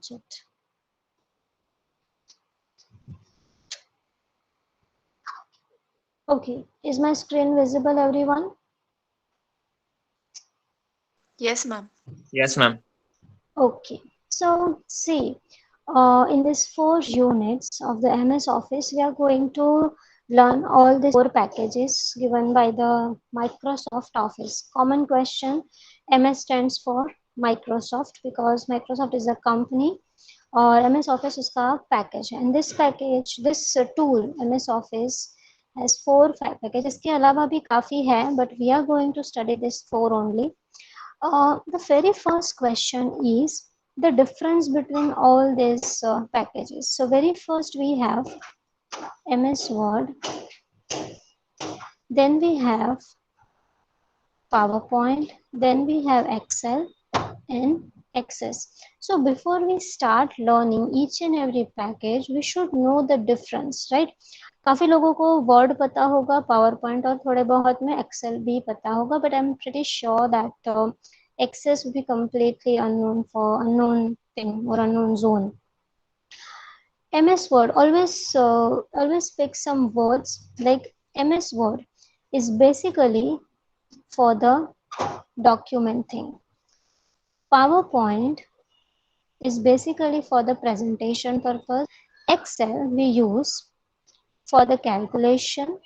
watch it. Okay, is my screen visible, everyone? Yes, ma'am. Yes, ma'am. Okay, so see, in these 4 units of the MS Office, we are going to learn all these 4 packages given by the Microsoft Office. Common question, MS stands for Microsoft because Microsoft is a company और MS Office उसका package है and this package this tool MS Office has 4 packages. इसके अलावा भी काफ़ी है but we are going to study this 4 only. The very first question is the difference between all these packages. So very first we have MS Word, then we have PowerPoint, then we have Excel and Access. So before we start learning each and every package, we should know the difference, right? काफी लोगों को word पता होगा, power point और थोड़े बहुत में Excel भी पता होगा, but I'm pretty sure that Access will be completely unknown for unknown thing or unknown zone. MS Word, always pick some words like MS Word is basically for the document thing. PowerPoint is basically for the presentation purpose. Excel we use for the calculation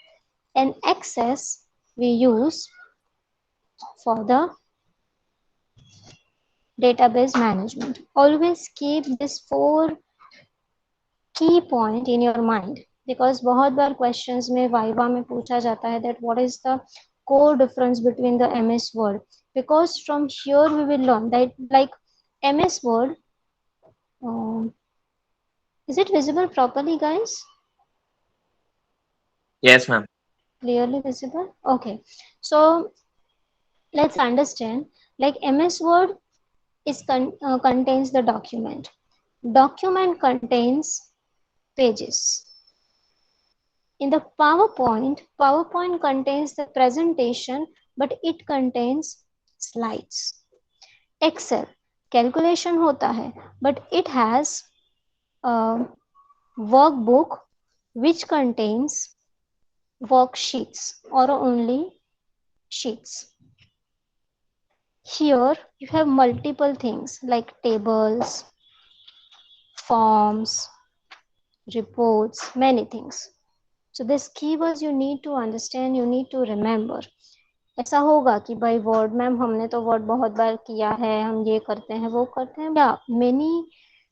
and Access we use for the database management. Always keep this 4 key point in your mind because बहुत बार questions में viva में पूछा जाता है that what is the core difference between the MS Word, because from here we will learn that like MS Word. Is it visible properly, guys? Yes, ma'am. Clearly visible? Okay. So let's understand like MS Word is contains the document. Document contains pages. In the PowerPoint contains the presentation, but it contains slides. Excel calculation होता है, but it has a workbook which contains worksheets or only sheets. Here you have multiple things like tables, forms, reports, many things. So these keywords you need to understand, you need to remember. ऐसा होगा कि भाई word ma'am हमने तो word बहुत बार किया है, हम ये करते हैं वो करते हैं, या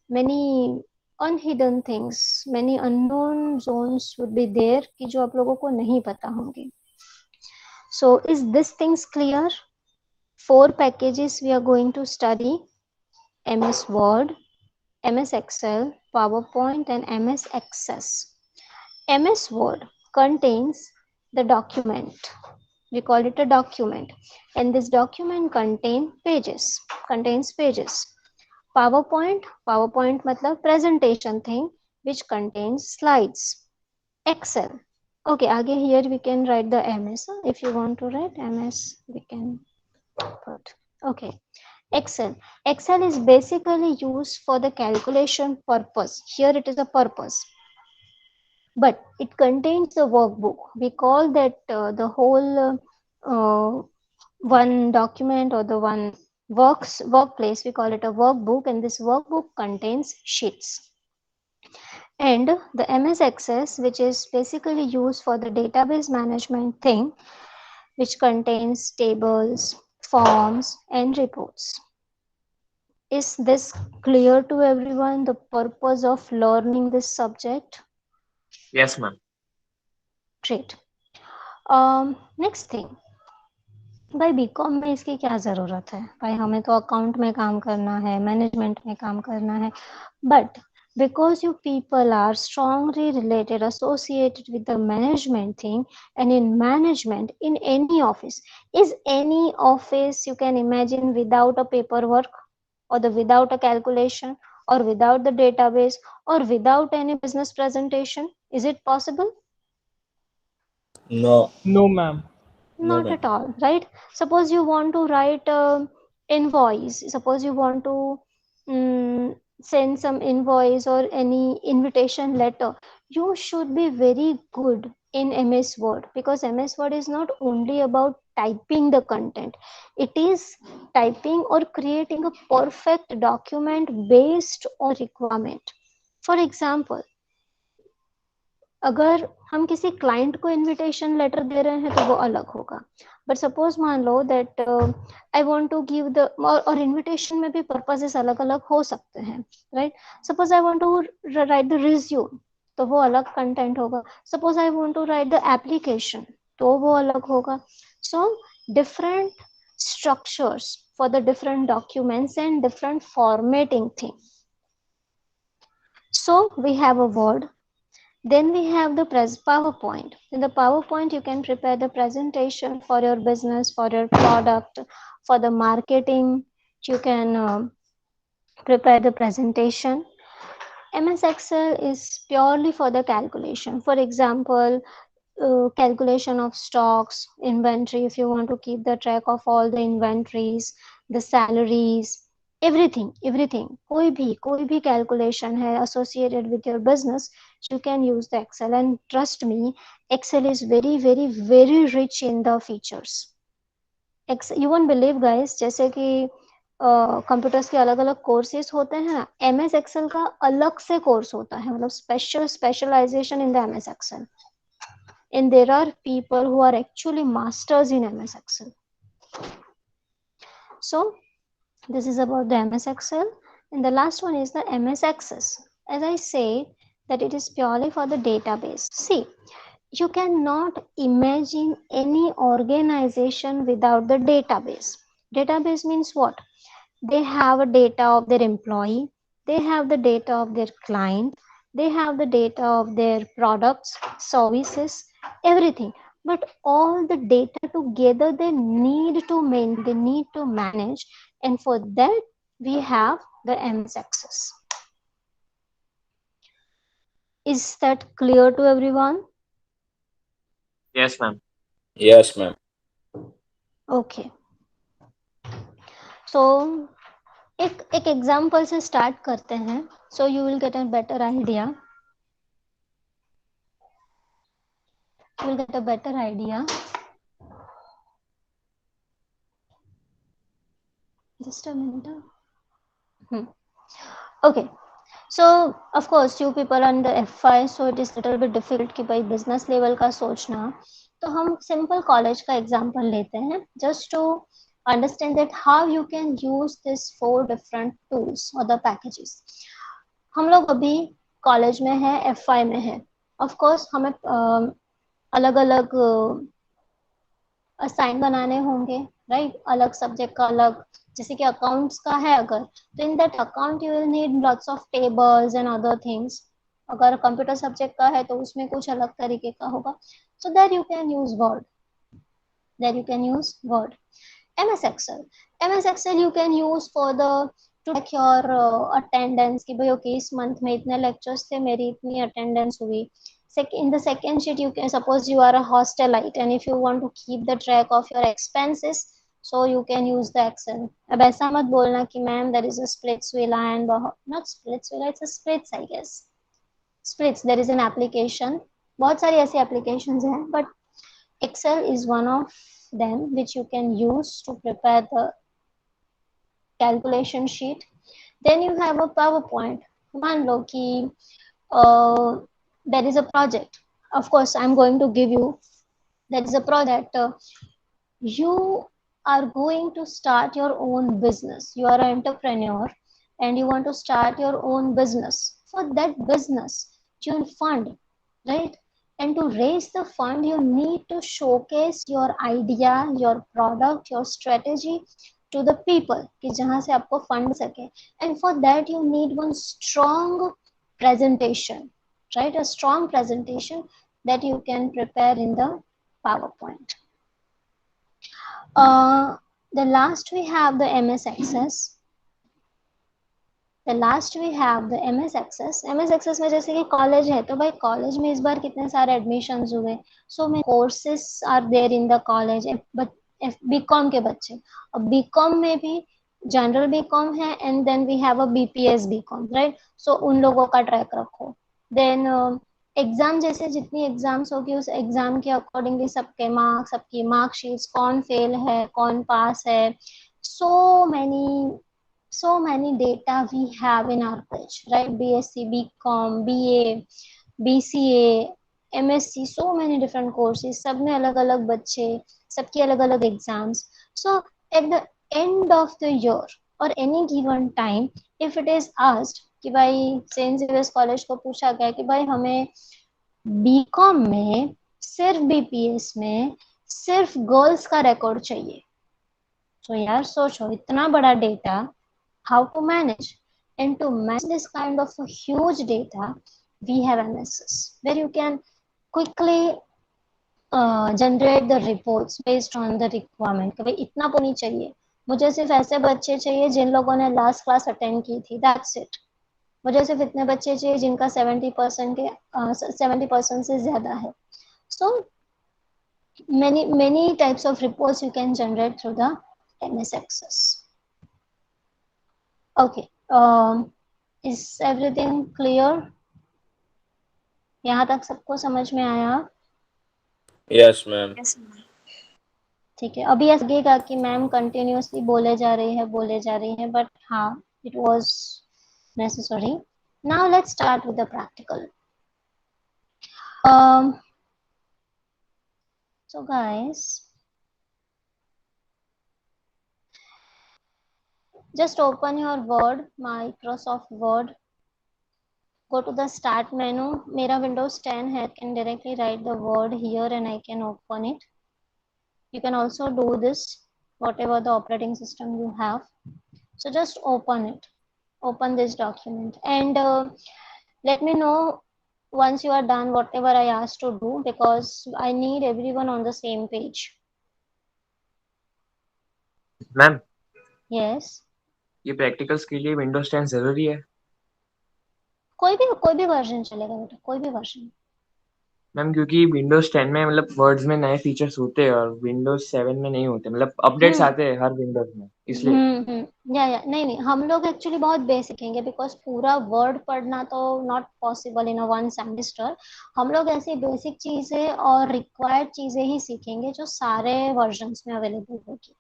many unhidden things, many unknown zones would be there कि जो आप लोगों को नहीं पता होंगे. So is this things clear? 4 packages we are going to study: MS Word, MS Excel, PowerPoint and MS Access. MS Word contains the document. We call it a document, and this document contains pages. PowerPoint मतलब presentation thing which contains slides. Excel. Okay, आगे here we can write the MS. If you want to write MS, we can put. Okay. Excel is basically used for the calculation purpose. Here it is a purpose, but it contains the workbook. We call that the whole one document or the one workplace, we call it a workbook, and this workbook contains sheets. And the MS Access, which is basically used for the database management thing, which contains tables, forms and reports. Is this clear to everyone, the purpose of learning this subject? Yes, ma'am. Great. Next thing, भाई BCom में इसकी क्या ज़रूरत है? भाई हमें तो account में काम करना है, मैनेजमेंट में काम करना है, but because you people are strongly related, associated with the management thing, and in management, in any office, is any office you can imagine without a paperwork or without a calculation or without the database or without any business presentation? Is it possible? No. No, ma'am. Not at all, right? Suppose you want to write a invoice, suppose you want to send some invoice or any invitation letter, you should be very good in MS Word, because MS Word is not only about typing the content, it is typing or creating a perfect document based on requirement. For example, अगर हम किसी client को invitation letter दे रहे हैं तो वो अलग होगा, बट सपोज मान लो that I want to give the, और इनविटेशन में भी पर्पसेस अलग अलग हो सकते हैं, right? Suppose I want to write the resume, तो वो अलग कंटेंट होगा. Suppose I want to write the application, तो वो अलग होगा. So different structures for the different documents and different formatting thing. So we have a word. Then we have the PowerPoint. In the PowerPoint, you can prepare the presentation for your business, for your product, for the marketing. You can prepare the presentation. MS Excel is purely for the calculation. For example, calculation of stocks, inventory, if you want to keep the track of all the inventories, the salaries, everything, कोई भी calculation है associated with your business, you can use the Excel. And trust me, Excel is very very very rich in the features. Excel, you won't believe guys, जैसे कि computers के अलग अलग courses होते हैं ना, MS Excel का अलग से कोर्स होता है, मतलब specialisation in the MS Excel. And there are people who are actually masters in MS Excel. So this is about the MS Excel. And the last one is the MS Access. As I say, that it is purely for the database. See, you cannot imagine any organization without the database. Database means what? They have a data of their employee, they have the data of their client, they have the data of their products, services, everything. But all the data together they need to manage, and for that we have the MS Access. Is that clear to everyone? Yes, ma'am. Yes, ma'am. Okay. So एक example से start करते हैं, so you will get a better idea. You will get a better idea. Just a minute. Okay. So of course you people on the F5, so it is little bit difficult कि भाई business level का सोचना, तो हम simple college का example लेते हैं just to understand that how you can use this 4 different tools or the packages. हम लोग अभी कॉलेज में है, F5 में है. of course हमें अलग अलग असाइन बनाने होंगे, राइट? अलग सब्जेक्ट का अलग, जैसे कि अकाउंट्स का है अगर, तो in that account you will need lots of tables and other things. अगर कंप्यूटर सब्जेक्ट का है तो उसमें कुछ अलग तरीके का होगा. So that you can use word, that you can use word. MS Excel you can use for the to check your attendance कि भाई ओके इस मंथ में इतने लेक्चर्स थे, मेरी इतनी अटेंडेंस हुई. In the second sheet you can, suppose you are a hostelite and if you want to keep the track of your expenses, so you can use the Excel. अब ऐसा मत बोलना कि ma'am there is a Splitsvilla and not Splitsvilla, it's a Splits I guess. Splits, there is an application, बहुत सारी ऐसी applications हैं, but Excel is one of them which you can use to prepare the calculation sheet. Then you have a PowerPoint. मान लो कि there is a project. Of course, I'm going to give you, there is a project. You are going to start your own business. You are an entrepreneur and you want to start your own business. For that business, you will fund, right? And to raise the fund, you need to showcase your idea, your product, your strategy to the people कि जहाँ से आपको fund सके. And for that, you need one strong presentation, right? A strong presentation that you can prepare in the PowerPoint. The last we have the MS Access. The last we have the MS Access. MS Access में जैसे कि college है, तो भाई college में इस बार कितने सारे एडमिशन्स हुए, सो मैं courses are there in the college. BCom के बच्चे, अब बीकॉम में भी जनरल बीकॉम है and then we have a BPS BCom, right? So उन लोगों का ट्रैक रखो। देन एग्जाम जैसे जितनी एग्जाम्स होगी उस एग्जाम के अकॉर्डिंगली सबके मार्क्स, सबकी मार्कशीट्स, कौन फेल है कौन पास है, so many so many data we have in our page, right? BSc, BCom, BA, BCA, MSc, so many different courses, सब में अलग अलग बच्चे, सबकी अलग अलग exams. So at the end of the year or any given time, if it is asked कि भाई सेंट जेवियर्स कॉलेज को पूछा गया कि भाई हमें बीकॉम में सिर्फ बीपीएस में सिर्फ गर्ल्स का रिकॉर्ड चाहिए, तो यार सोचो इतना बड़ा data, how to manage? And to manage this kind of a huge data, we have MSS where you can quickly generate the reports based on the requirement कि भाई इतना तो नहीं चाहिए, मुझे सिर्फ ऐसे बच्चे चाहिए जिन लोगों ने लास्ट क्लास अटेंड की थी, दैट्स इट। मुझे सिर्फ इतने बच्चे चाहिए जिनका 70% के 70% से ज्यादा है। So many types of reports you can generate through the MS Access. Okay, is everything clear? यहाँ तक सबको समझ में आया? Yes ma'am. ठीक है, अभी ऐसा लगेगा कि मैम कंटिन्यूअसली बोले जा रही है, बट हाँ, it was necessary. Now let's start with the practical. So guys, just open your Word, Microsoft Word, go to the start menu. मेरा Windows 10 है, I can directly write the word here and I can open it. You can also do this whatever the operating system you have. So just open it, open this document, and let me know once you are done whatever I asked to do, because I need everyone on the same page. Ma'am Yes, ये practicals के लिए Windows 10 जरूरी है? कोई भी version चलेगा बेटा, कोई भी वर्जन। मैम क्योंकि विंडोज 10 में मतलब वर्ड्स में नए फीचर्स होते हैं और विंडोज 7 में नहीं होते, मतलब अपडेट्स आते हैं हर विंडोज में, इसलिए। या नहीं, हम लोग एक्चुअली बहुत बेसिक सीखेंगे, बिकॉज पूरा वर्ड पढ़ना तो not possible in a one semester. हम लोग ऐसी बेसिक चीजें और रिक्वायर्ड चीजें ही सीखेंगे जो सारे वर्जन्स में अवेलेबल होगी।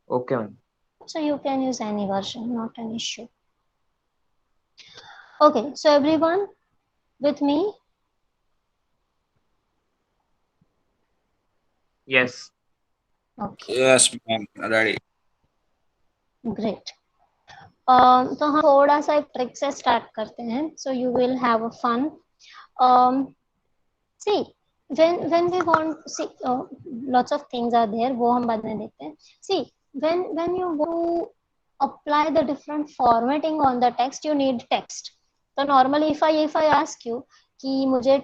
Okay ma'am. So you can use any version, not an issue. Okay, so everyone with me? Yes. Okay, yes ma'am, ready. great. तो हम थोड़ा सा एक ट्रिक से स्टार्ट करते हैं, so you will have a fun. See, when we want, see, lots of things are there, वो हम बाद में देखते हैं। See, when you want to apply the different formatting on the text, you need text. तो normally if I ask you कि मुझे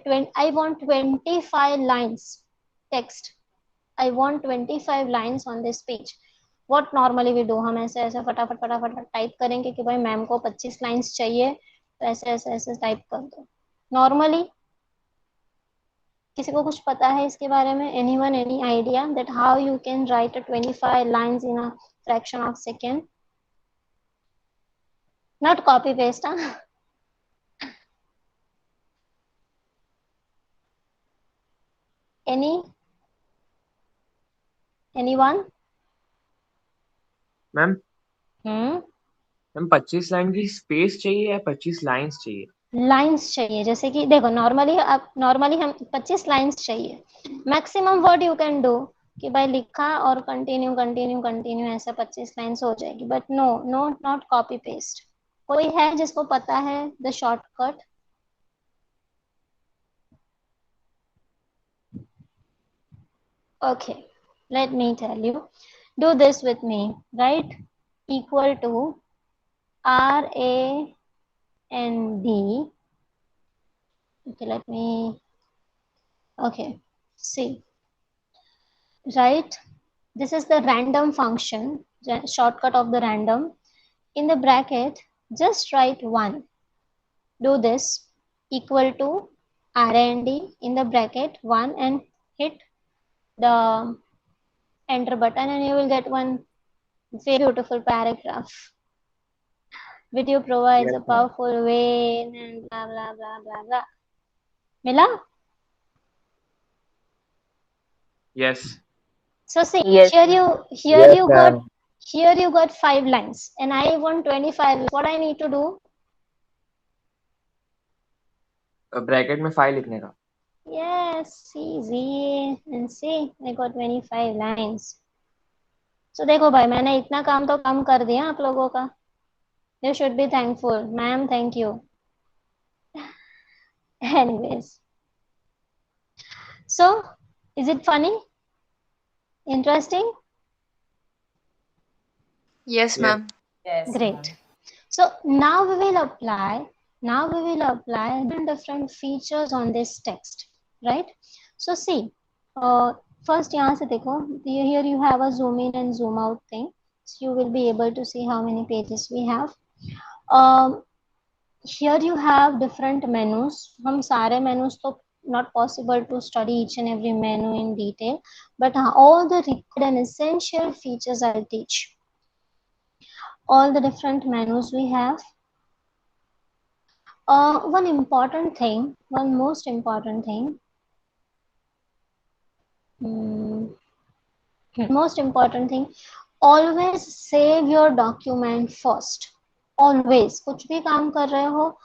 I want 25 lines text, I want 25 lines on this page, what normally we do? हम ऐसे फटाफट फटाफट type करेंगे कि भाई मैम को 25 लाइंस चाहिए, तो ऐसे टाइप कर दो। नॉर्मली किसी को कुछ पता है इसके बारे में? Anyone, any idea that how you can write 25 lines in a fraction of second? Not copy paste, हाँ? एनीवन? मैम हम्म, मैम 25 लाइन की स्पेस चाहिए या 25 लाइंस चाहिए? लाइंस चाहिए। जैसे कि देखो, नॉर्मली हम 25 लाइंस चाहिए। Maximum word you can do कि भाई लिखा और कंटिन्यू कंटिन्यू कंटिन्यू, ऐसा 25 लाइंस हो जाएगी, but no no, not copy paste. कोई है जिसको पता है the shortcut? Okay, let me tell you. Do this with me. Write equal to RAND. Okay, let me. Okay, see. Right. This is the random function, shortcut of the random. In the bracket, just write 1. Do this equal to RAND in the bracket 1 and hit the enter button and you will get one Very beautiful paragraph. Video provides Yes, a ma'am. powerful way and blah blah blah blah blah. Mila? Yes. So see, Yes, here ma'am. Yes, ma'am. you got 5 lines and I want 25. What I need to do? Bracket में 5 लिखने का. Yes, easy. And see, I got 25 lines. So देखो भाई, मैंने इतना काम तो कम कर दिया आप लोगों का. You should be thankful. Ma'am, thank you. Anyways. So, is it funny? Interesting? Yes, Yes. ma'am. Yes, Great. ma'am. So now we will apply different features on this text, right? So see, first यहाँ से देखो, here you have a zoom in and zoom out thing. So you will be able to see how many pages we have. Here you have different menus. हम सारे menus तो not possible to study each and every menu in detail, but all the required and essential features I'll teach. All the different menus we have. One most important thing, always save your document first. Always, कुछ भी काम कर रहे हो,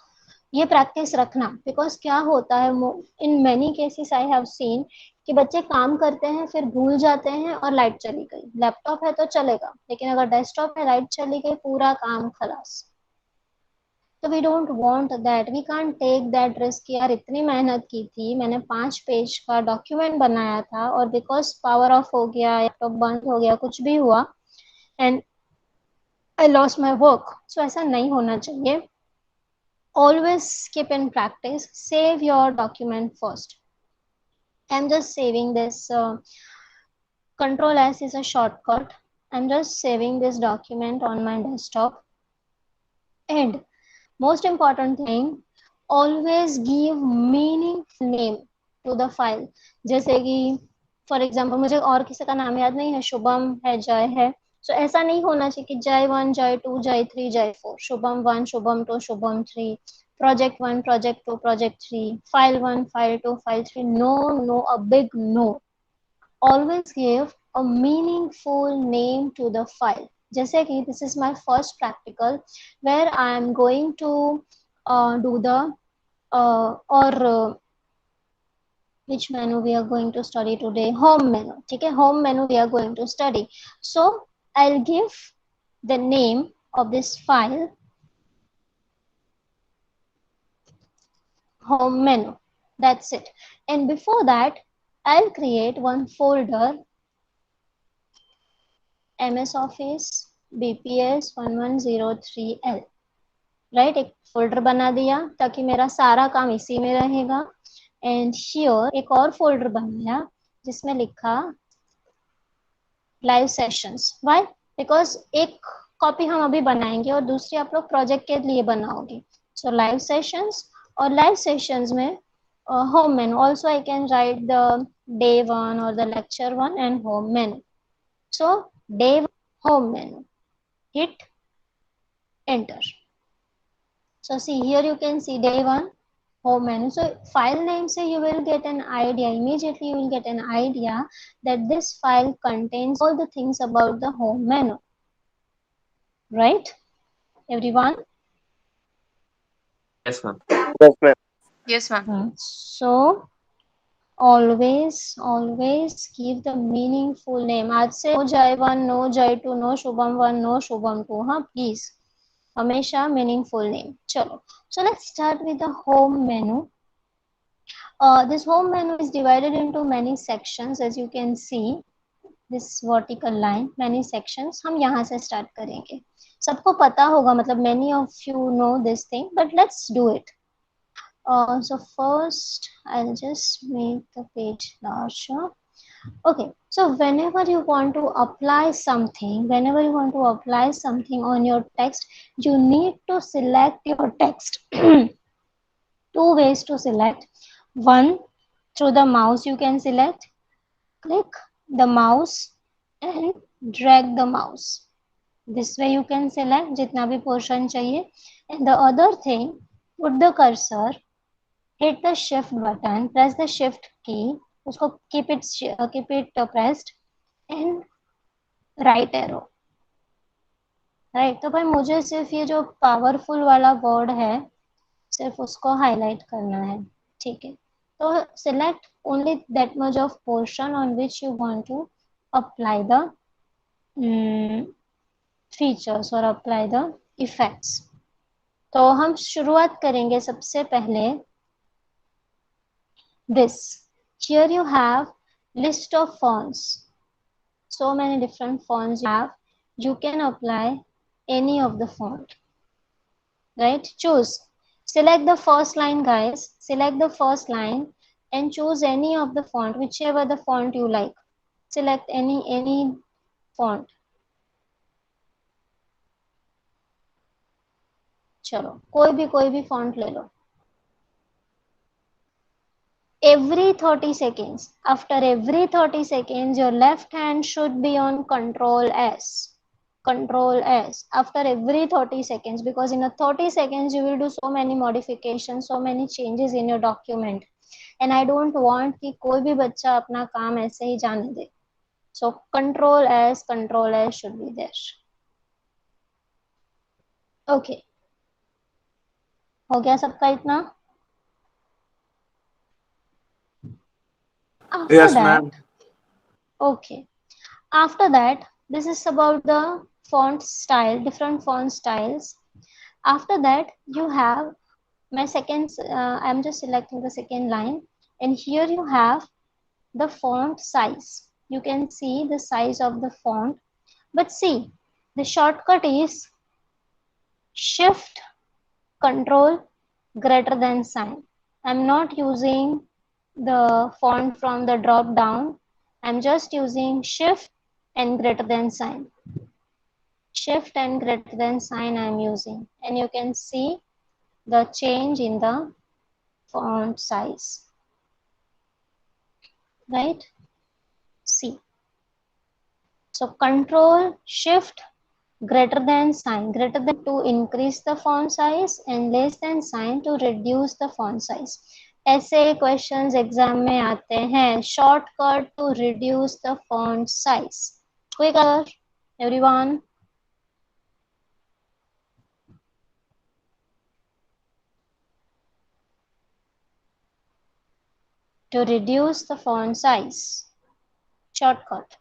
ये practice रखना. Because क्या होता है, in many cases I have seen कि बच्चे काम करते हैं फिर भूल जाते हैं और लाइट चली गई. लैपटॉप है तो चलेगा, लेकिन अगर डेस्कटॉप में लाइट चली गई, पूरा काम खलास. तो we don't want that, we can't take that risk. यार इतनी मेहनत की थी, मैंने 5 पेज का डॉक्यूमेंट बनाया था और बिकॉज पावर ऑफ हो गया, लैपटॉप बंद हो गया, कुछ भी हुआ and I lost my work. So ऐसा नहीं होना चाहिए. Always keep in practice, save your document first. I'm just saving this, Control S is a shortcut. I'm just saving this document on my desktop. And most important thing, always give meaningful name to the file. जैसे कि for example मुझे और किसी का नाम याद नहीं है, शुभम है, जय है. सो ऐसा नहीं होना चाहिए कि जय 1, जय 2, जय 3, जय 4. Shubham 1, Shubham 2, Shubham 3, project 1, project 2, project 3, file 1, file 2, file 3. No, a big no. Always give a meaningful name to the file. जैसे कि this is my first practical where I am going to do the which menu we are going to study today? Home menu. ठीक है, home menu we are going to study. So I'll give the name of this file home menu. That's it. And before that, I'll create one folder, MS Office BPS 1103L. Right, एक folder बना दिया ताकि मेरा सारा काम इसी में रहेगा. एंड हियर एक और फोल्डर बनाया जिसमें लिखा लाइव सेशंस. व्हाई? बिकॉज एक कॉपी हम अभी बनाएंगे और दूसरी आप लोग प्रोजेक्ट के लिए बनाओगे. सो लाइव सेशंस, और लाइव सेशंस में home menu. Also I can write the day 1 or the lecture 1 and home menu. So day 1 home menu, hit enter. So see, here you can see day 1 home menu. So file name say you will get an idea, immediately you will get an idea that this file contains all the things about the home menu. Right, everyone? Yes, ma'am. Yes, ma'am. Yes, ma'am. So always give the meaningful name. आज से no jai 1, no jai 2, no shubham 1, no shubham 2. हाँ please, हमेशा meaningful name. चलो, so let's start with the home menu. This home menu is divided into many sections, as you can see this vertical line, many sections. हम यहाँ से start करेंगे. सबको पता होगा, मतलब many of you know this thing, but let's do it. So first I'll just make the page larger. Okay, so whenever you want to apply something on your text, you need to select your text. Two ways to select. One, through the mouse you can select. Click the mouse and drag the mouse. This way you can select जितना भी portion चाहिए. And the other thing, put the cursor, hit the shift button, press the shift key, उसको keep it pressed, and right arrow. Right तो भाई मुझे सिर्फ ये जो पावरफुल वाला वर्ड है सिर्फ उसको हाईलाइट करना है. ठीक है, तो select only that much of portion on which you want to apply the features और अप्लाई द इफेक्ट्स. तो हम शुरुआत करेंगे सबसे पहले this. Here you have list of fonts, so many different fonts you have. You can apply any of the font, right? Choose, select the first line guys, select the first line and choose any of the font, whichever the font you like. Select any font. चलो कोई भी font ले लो. Every 30 seconds, after every 30 seconds your left hand should be on Control S. Control S after every 30 seconds, because in a 30 seconds you will do so many modifications, so many changes in your document, and I don't want कि कोई भी बच्चा अपना काम ऐसे ही जाने दे. So Control S should be there. Okay, हो गया सबका इतना? After Yes, that, ma'am. okay. After that, this is about the font style, different font styles. After that, you have my second, I'm just selecting the second line, and here you have the font size. You can see the size of the font, but see, the shortcut is Shift Control greater than sign. I'm not using the font from the drop down. I'm just using Shift and greater than sign. Shift and greater than sign I'm using, and you can see the change in the font size, right? See, so Control Shift greater than sign, greater than to increase the font size and less than sign to reduce the font size. ऐसे questions exam में आते हैं. Shortcut to reduce the font size. Quick answer everyone. To reduce the font size, shortcut.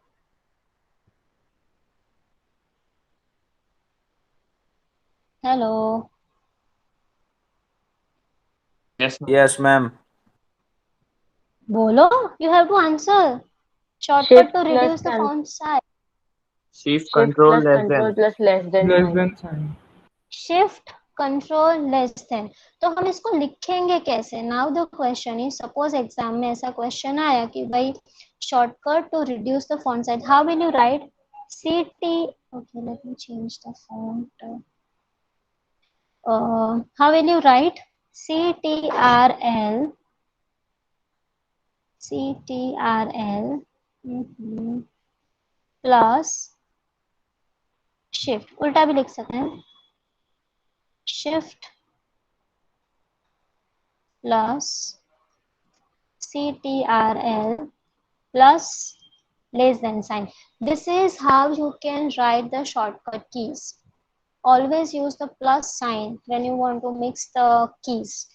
Hello. Yes, ma'am. Yes, ma'am. Bolo, you have to answer. Shortcut Shift to plus reduce the con font size. Shift Shift control plus less control than. plus less than Less sign. than sign. Shift control less than. तो हम इसको लिखेंगे कैसे? Now the question is, suppose exam में ऐसा question आया कि भाई shortcut to reduce the font size. How will you write? CT. Okay, let me change the font. How will you write? CTRL. CTRL plus shift. उल्टा भी लिख सकते हैं. Shift plus CTRL plus less than sign. This is how you can write the shortcut keys. Always use the plus sign when you want to mix the keys,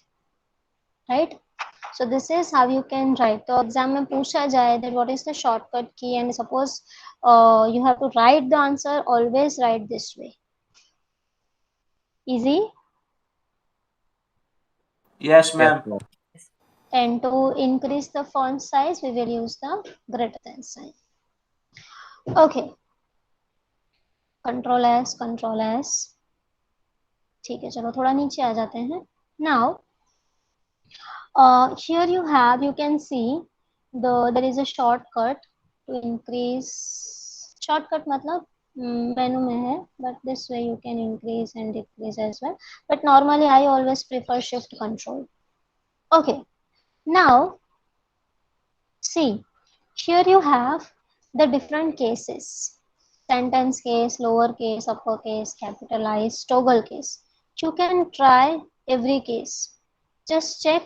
right? So this is how you can write. तो exam में पूछा जाए that what is the shortcut key, and suppose you have to write the answer, always write this way. Easy. Yes, Yes, ma'am. ma'am. And to increase the font size, we will use the greater than sign. Okay. Control S, Control S. ठीक है, चलो थोड़ा नीचे आ जाते हैं. Now, here you can see there is a shortcut to increase. Shortcut मतलब मेनू में है, but this way you can increase and decrease as well. But normally I always prefer Shift Control. Okay. Now, see, here you have the different cases. sentence case, lower case, upper case, capitalized, toggle case. You can try every case. Just check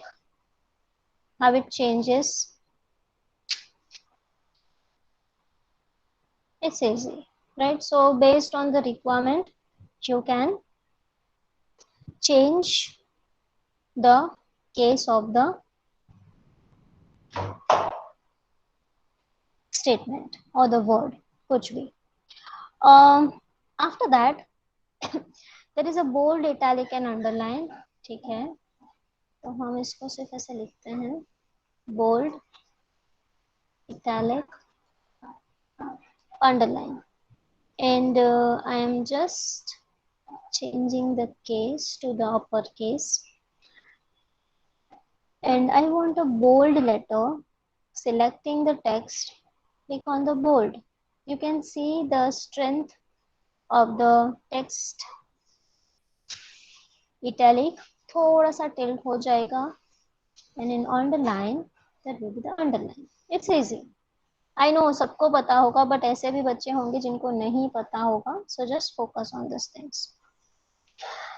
how it changes. It's easy, right? So based on the requirement, you can change the case of the statement or the word, कुछ भी. After that, there is a bold, italic and underline. ठीक है, तो हम इसको सिर्फ ऐसे लिखते हैं, bold, italic, underline, and I am just changing the case to the uppercase, and I want a bold letter. Selecting the text, click on the bold. You can see the strength of the text. Italic थोड़ा सा tilt हो जाएगा, and in underline that will be the underline. It's easy. I know सबको पता होगा, but ऐसे भी बच्चे होंगे जिनको नहीं पता होगा, so just focus on these things.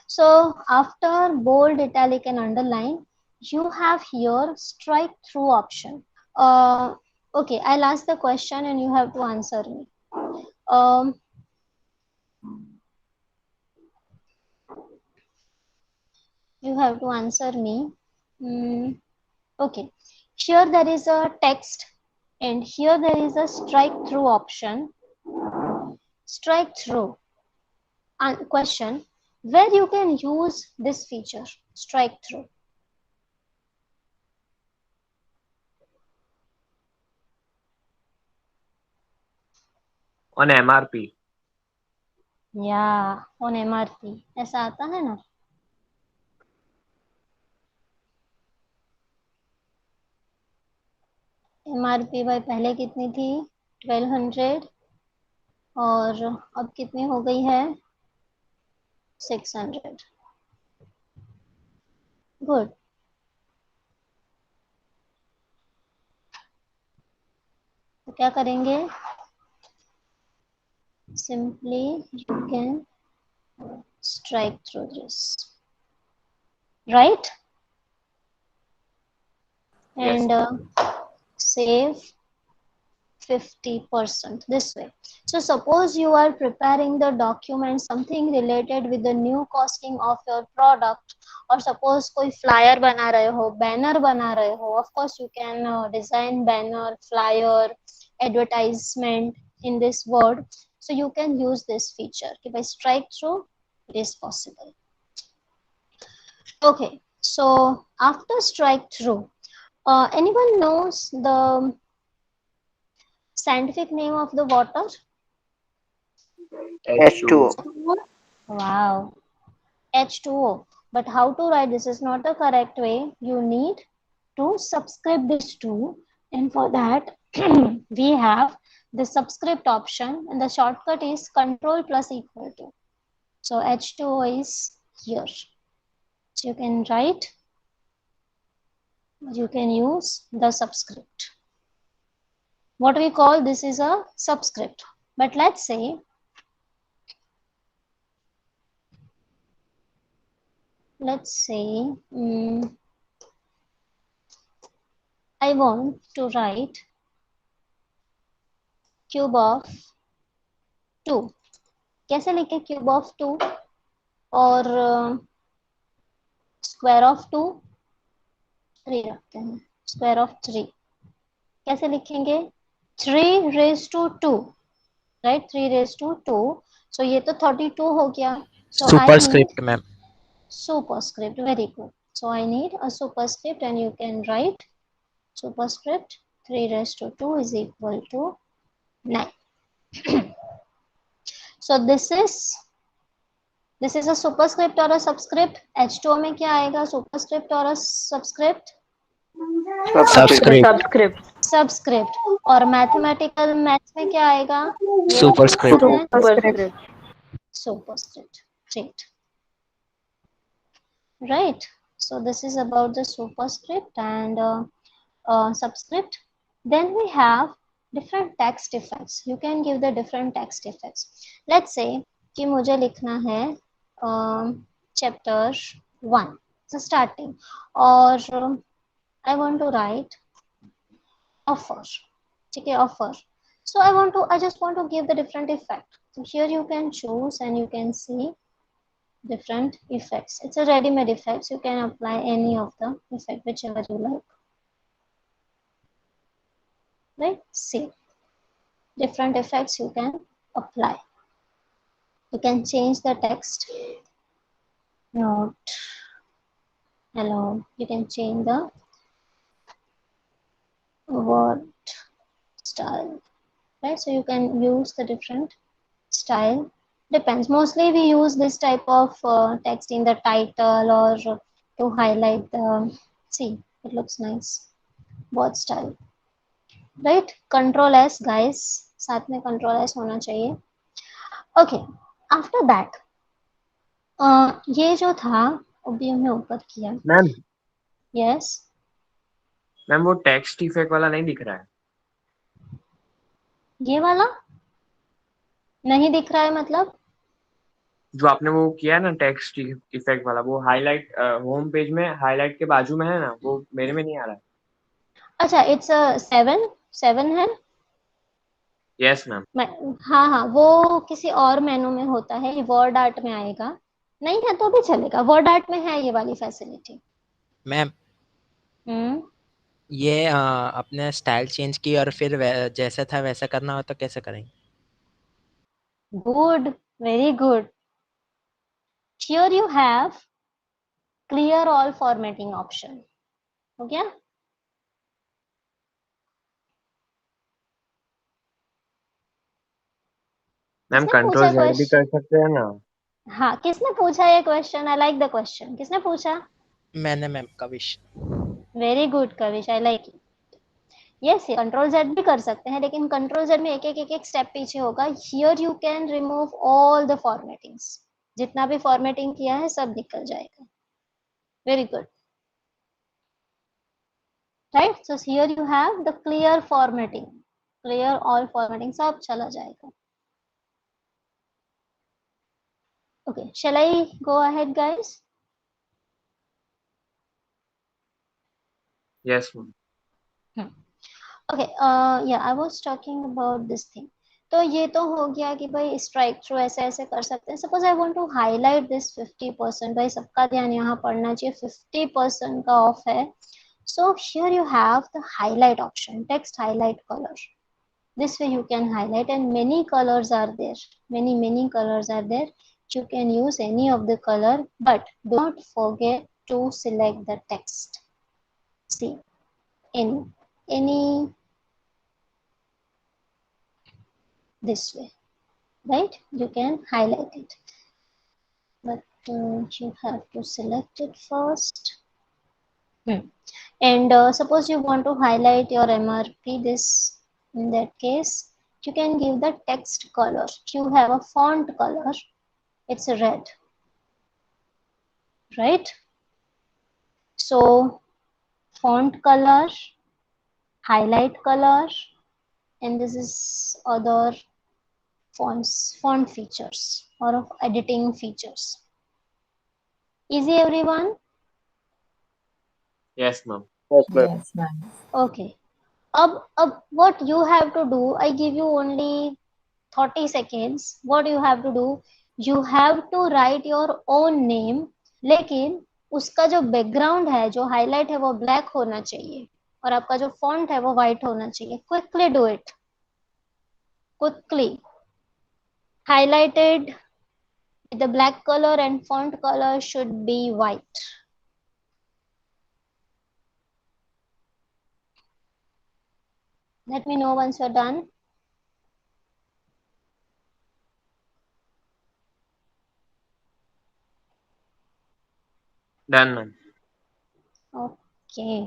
So after bold, italic and underline, you have here strike through option. Okay, I'll ask the question and you have to answer me. You have to answer me. Okay, here there is a text and here there is a strike through option. Strike through. Question, where you can use this feature, strike through. On MRP. Yeah, on MRP. ऐसा आता है ना? MRP भाई पहले कितनी थी? 1200 और अब कितनी हो गई है? 600. गुड. तो क्या करेंगे? Simply you can strike through this, right? Yes. And save 50% this way. So suppose you are preparing the document, something related with the new costing of your product, or suppose कोई flyer बना रहे हो, banner बना रहे हो, of course you can design banner, flyer, advertisement in this Word. So you can use this feature. If I strike through, it is possible. Okay, so after strike through, anyone knows the scientific name of the water? H2O. Wow, H2O. But how to write this is not the correct way. You need to subscribe this to, and for that we have the subscript option, and the shortcut is control plus equal to. So H2O is here. So you can write, you can use the subscript. What we call this is a subscript. But let's say I want to write cube of 2. कैसे लिखे cube of 2 और square of 2? 3 रखते हैं. Square of 3 कैसे लिखेंगे? 3 raised to 2, right? 3 raised to 2. So ये तो 32 हो गया. So Superscript, ma'am. Superscript, very good. So I need a superscript, and you can write superscript 3 raised to 2 is equal to 9. So this is a superscript or a subscript. H2O में क्या आएगा? Superscript or a subscript? Subscript. Subscript. और mathematical maths में क्या आएगा? Superscript. Superscript. Great. Right. So this is about the superscript and subscript. Then we have different text effects. You can give the different text effects. Let's say कि मुझे लिखना है chapter 1, so starting, और I want to write offer. ठीक है, offer. So I just want to give the different effect. So here you can choose and you can see different effects. It's a ready-made effects. You can apply any of the effect whichever you like. Right? See, different effects you can apply. You can change the text. Note. Hello. You can change the word style. Right? So you can use the different style. Depends. Mostly we use this type of text in the title or to highlight the. See, it looks nice. Word style. Right? Control S, guys. साथ में Control S होना चाहिए. Okay. After that, ये जो था अभी हमने ऊपर किया. Ma'am Yes. मैम वो टेक्स्ट इफेक्ट वाला नहीं दिख रहा है. ये वाला नहीं दिख रहा है मतलब? जो आपने वो किया ना टेक्स्ट इफेक्ट वाला, वो हाईलाइट होम पेज में हाईलाइट के बाजू में है ना, वो मेरे में नहीं आ रहा है. अच्छा, it's a 7 है. Yes ma'am. हाँ हाँ, वो किसी और मेनू में होता है, वर्ड आर्ट में आएगा. नहीं है तो भी चलेगा, वर्ड आर्ट में है ये वाली फैसिलिटी. मैम ये अपने स्टाइल चेंज की और फिर जैसा था वैसा करना हो तो कैसे करेंगे? Good, very good. Here you have clear all formatting option. हो गया? मैम किसने कंट्रोल पूछा जेड भी कर सकते हैं ना. हाँ, किसने पूछा ये question? I like the question. किसने पूछा? मैंने ma'am Kavish. Very good Kavish, I like it. Yes, control Z भी कर सकते हैं, लेकिन कंट्रोल जेड में एक स्टेप पीछे होगा. Here you can remove all the formattings. जितना भी फॉर्मेटिंग किया है सब निकल जाएगा. Very good. Right, so here you have the clear formatting, clear all formatting, सब चला जाएगा. Okay, shall I go ahead, guys? Yes ma'am. Okay, yeah, I was talking about this thing. तो ये तो हो गया कि भाई स्ट्राइक थ्रू ऐसे ऐसे कर सकते हैं. Suppose I want to highlight this 50%. भाई सबका ध्यान यहाँ पड़ना चाहिए. 50% का ऑफ है. So here you have the highlight option, text highlight color. This way you can highlight, and many colors are there. Many colors are there. You can use any of the color, but do not forget to select the text. See, any this way, right? You can highlight it, but you have to select it first. And suppose you want to highlight your MRP, this, in that case you can give the text color. You have a font color, it's a red, right? So font color, highlight color, and this is other font features or of editing features. Easy, everyone? Yes ma'am. Yes, ma'am. Okay. Ab what you have to do, I give you only 30 seconds. What you have to do, you have to write your own name, लेकिन उसका जो background है, जो highlight है, वो black होना चाहिए, और आपका जो फॉन्ट है वो व्हाइट होना चाहिए. Quickly do it. Quickly. Highlighted with the black color and font color should be white. Let me know once you're done. Done ma'am. Okay,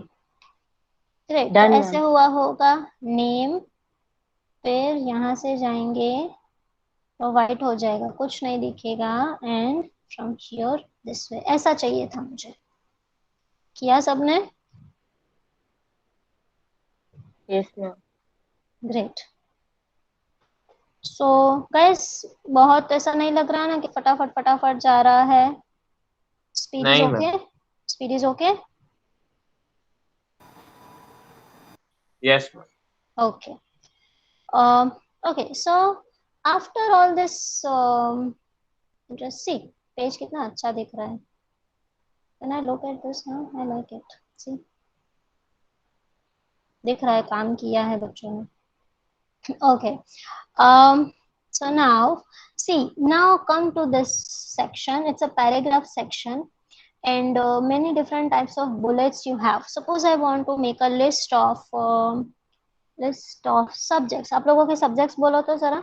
great. Done, ऐसे ma'am. हुआ होगा. नेम, फिर यहाँ से जाएंगे तो व्हाइट हो जाएगा, कुछ नहीं दिखेगा. And from here this way. ऐसा चाहिए था मुझे. किया सबने? Yes, ma'am. Great. So guys, बहुत ऐसा नहीं लग रहा ना कि फटाफट फटाफट जा रहा है? स्पीड इज नहीं okay? Ma'am. Speed is okay? Yes ma'am. Okay. Okay, so after all this, just see, page कितना अच्छा दिख रहा है. When I look at this now, I like it. See, दिख रहा है काम किया है बच्चों ने. Okay. So now, see, now come to this section. It's a paragraph section, and many different types of bullets you have. Suppose I want to make a list of subjects. आप लोगों के subjects बोलो तो जरा.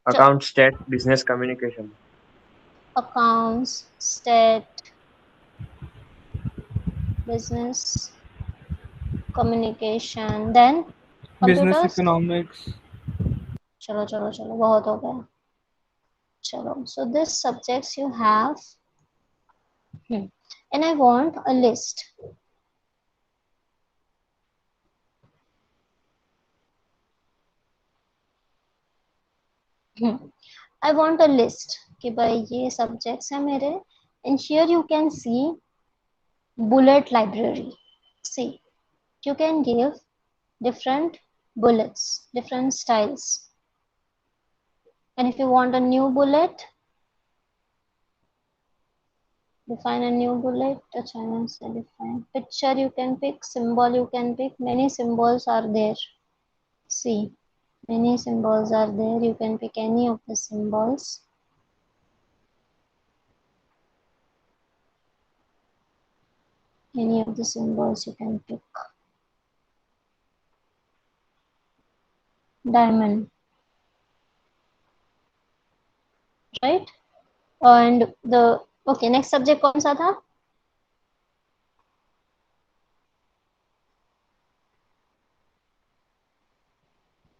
Account, state, business, communication. Accounts, stat, business, communication, then business computers. economics. चलो चलो चलो, बहुत हो गया. चलो, so this subjects you have, and I want a list. I want a list कि भाई ये subjects है मेरे, and here you can see bullet library. See, you can give different bullets, different styles, and if you want a new bullet, define a new bullet. Touch and say define. Picture you can pick, symbol you can pick. Many symbols are there. See, many symbols are there. You can pick any of the symbols. Any of the symbols you can pick. Diamond, right? And the okay, next subject कौन सा था?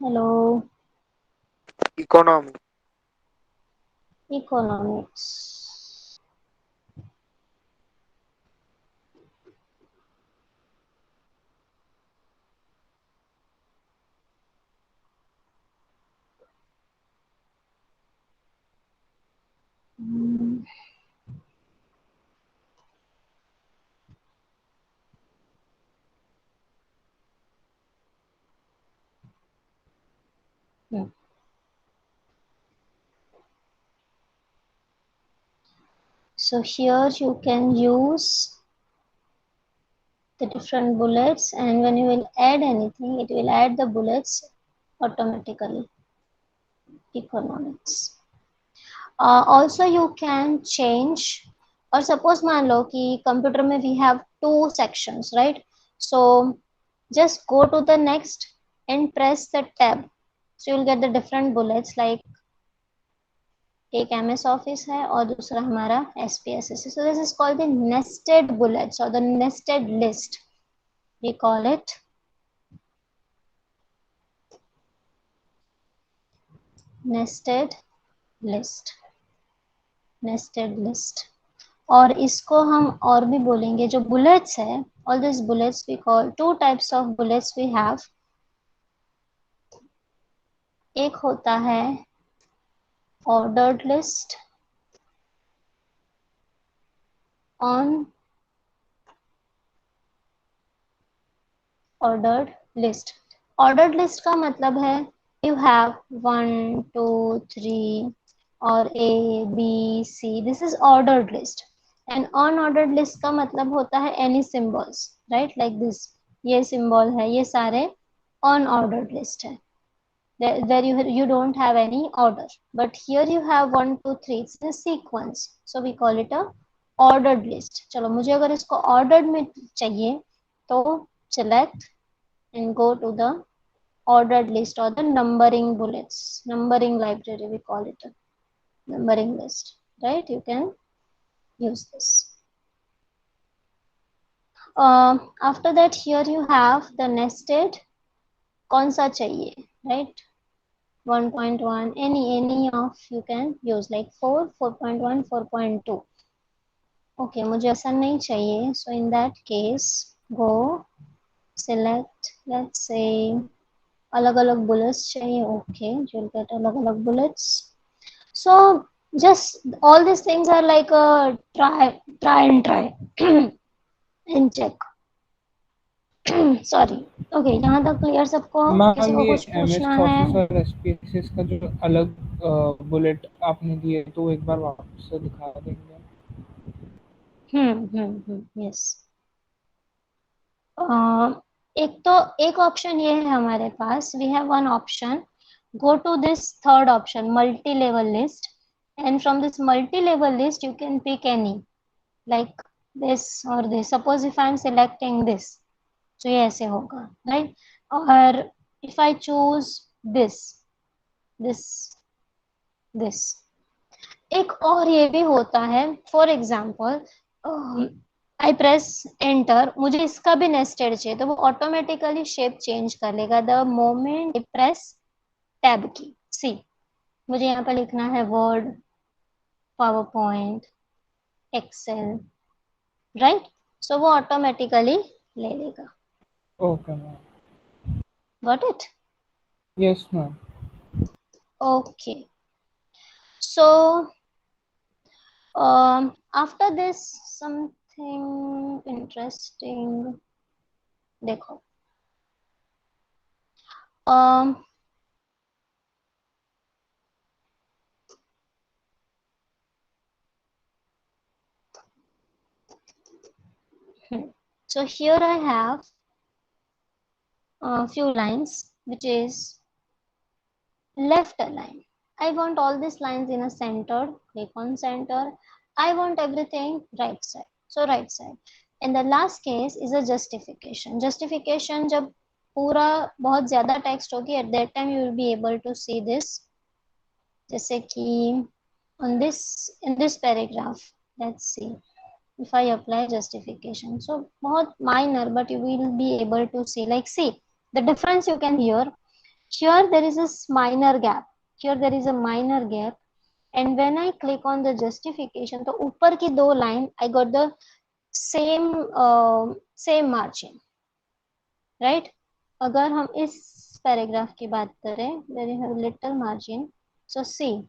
Hello, Economy. economics. So here you can use the different bullets, and when you will add anything, it will add the bullets automatically. Economics. Also you can change, or suppose मान लो कि computer में we have two sections, right? So just go to the next and press the tab, so you'll get the different bullets. Like एक MS Office है और दूसरा हमारा SPSS. So this is called the nested bullets or the nested list. We call it nested list. Nested list. और इसको हम और भी बोलेंगे, जो bullets है, all these bullets we call, two types of bullets we have. एक होता है ordered list, on ordered list. Ordered list का मतलब है you have 1 2 3 और A B C, this is ordered list. And unordered list का मतलब होता है any symbols, right? Like this, ये symbol है, ये सारे unordered list है, where you don't have any order. But here you have 1 2 3, it's in a sequence, so we call it a ordered list. चलो, मुझे अगर इसको ordered में चाहिए तो select and go to the ordered list or the numbering bullets, numbering library, we call it a numbering list, right? You can use this. After that, here you have the nested, कौन सा चाहिए, right? 1.1, any of you can use, like 4 4.1 4.2. okay, मुझे ऐसा नहीं चाहिए, so in that case go select, let's say अलग अलग bullets चाहिए. Okay, you'll get अलग अलग bullets. So just all these things are like a try and try and check. Sorry. Okay, यहाँ तक क्लियर सबको? किसी मैम को ये कुछ MS पूछना है? प्रोसेसर SPSS का जो अलग बुलेट आपने दिए तो एक बार वापस से दिखा देंगे. यस. एक ऑप्शन ये है हमारे पास. We have one option. Go to this third option, multi-level list, and from this multi-level list you can pick any, like this or this. Suppose if I am selecting this, so ये ऐसे होगा, right? और if I choose this, this, एक और ये भी होता है. For example I press enter, मुझे इसका भी नेस्टेड चाहिए तो वो ऑटोमेटिकली शेप चेंज कर लेगा the moment I press tab key. See, मुझे यहाँ पे लिखना है Word, PowerPoint, Excel, right? So वो ऑटोमेटिकली ले लेगा. Okay ma'am. Got it? Yes ma'am. Okay. So after this something interesting. देखो, so here I have a few lines which is left align. I want all these lines in a center. Click on center. I want everything right side, so right side. And the last case is a justification. Justification जब पूरा बहुत ज़्यादा text होगी, at that time you will be able to see this. जैसे कि on this, in this paragraph, let's see if I apply justification. So बहुत minor, but you will be able to see, like, see the difference you can hear. Here there is a minor gap. Here there is a minor gap. And when I click on the justification, तो ऊपर की दो line I got the same margin, right? अगर हम इस paragraph की बात करें, there is a little margin. So see,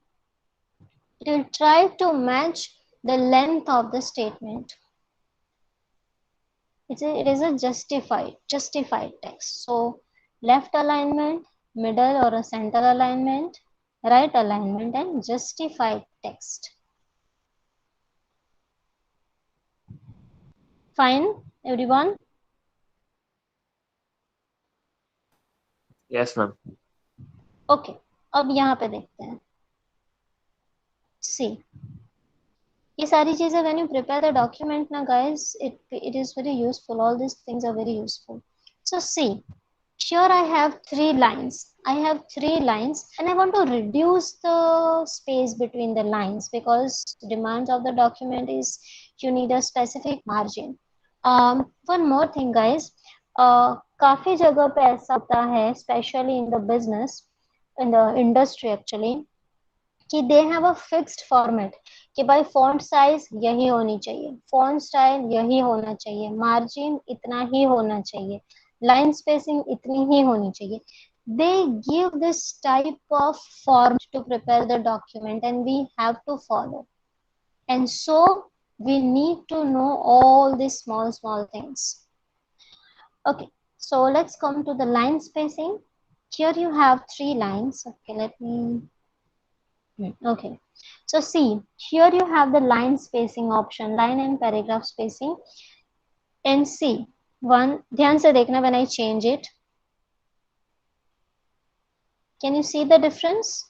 it will try to match the length of the statement. It is a justified text. So left alignment, middle or a center alignment, right alignment, and justified text. Fine, everyone? Yes, ma'am. Okay, अब यहाँ पे देखते हैं. See, ये सारी चीजें when you prepare the document ना guys, it is very useful. All these things are very useful. So see, here I have three lines. And I want to reduce the space between the lines because the demands of the document is you need a specific margin. One more thing guys, काफी जगह पे ऐसा होता है, especially in the business, in the industry actually, कि they have a fixed format कि भाई font size यही होनी चाहिए, font style यही होना चाहिए, margin इतना ही होना चाहिए, line spacing इतनी ही होनी चाहिए. They give this type of form to prepare the document and we have to follow. And so we need to know all these small things. Okay, so let's come to the line spacing. Here you have three lines. Okay, let me. Okay, so see, here you have the line spacing option, line and paragraph spacing. And see, one, ध्यान से देखना when I change it. Can you see the difference?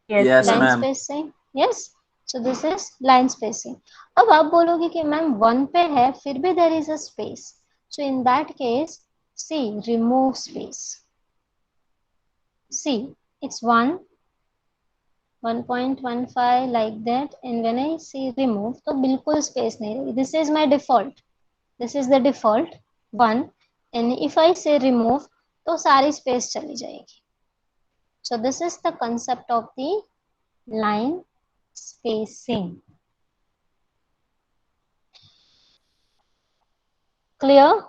Yes, Line ma'am. spacing, yes. So this is line spacing. अब आप बोलोगे कि ma'am 1 पे है फिर भी there is a space. So in that case, see, remove space. See, it's 1.15 like that, and when I say remove तो बिल्कुल space नहीं रहेगी. This is my default. This is the default 1, and if I say remove तो सारी space चली जाएगी. So this is the concept of the line spacing. Clear?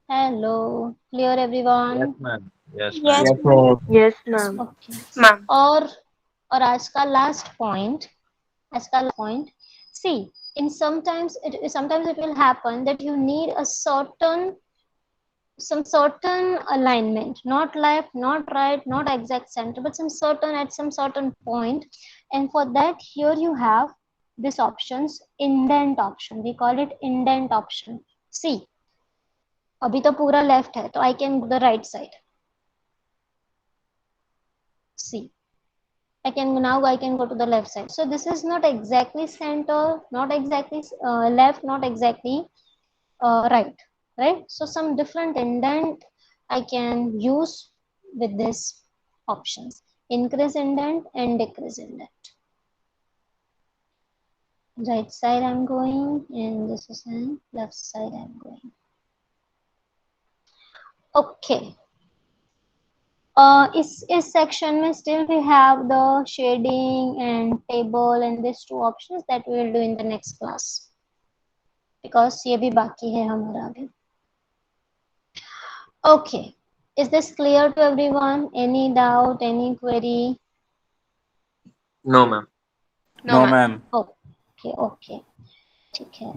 Hello, clear everyone? ma'am. Yes, Yes, Yes, ma'am. yes, ma'am. Okay. Ma'am. और आज का last point, see, in sometimes it will happen that you need a certain alignment, not left, not right, not exact center, but some certain at some certain point. And for that, here you have this options, indent option. We call it indent option. See, अभी तो पूरा left है, तो I can go the right side. See, I can go to the left side. So this is not exactly center, not exactly left, not exactly right. So some different indent I can use with this options: increase indent and decrease indent. Right side I'm going, and this is on left side I'm going. Okay. इस section में still we have the shading and table and these two options that we will do in the next class, because ये भी बाकी है हमारा आगे. Okay, is this clear to everyone? Any doubt, any query? No, ma'am. No, ma'am. Okay, ठीक है.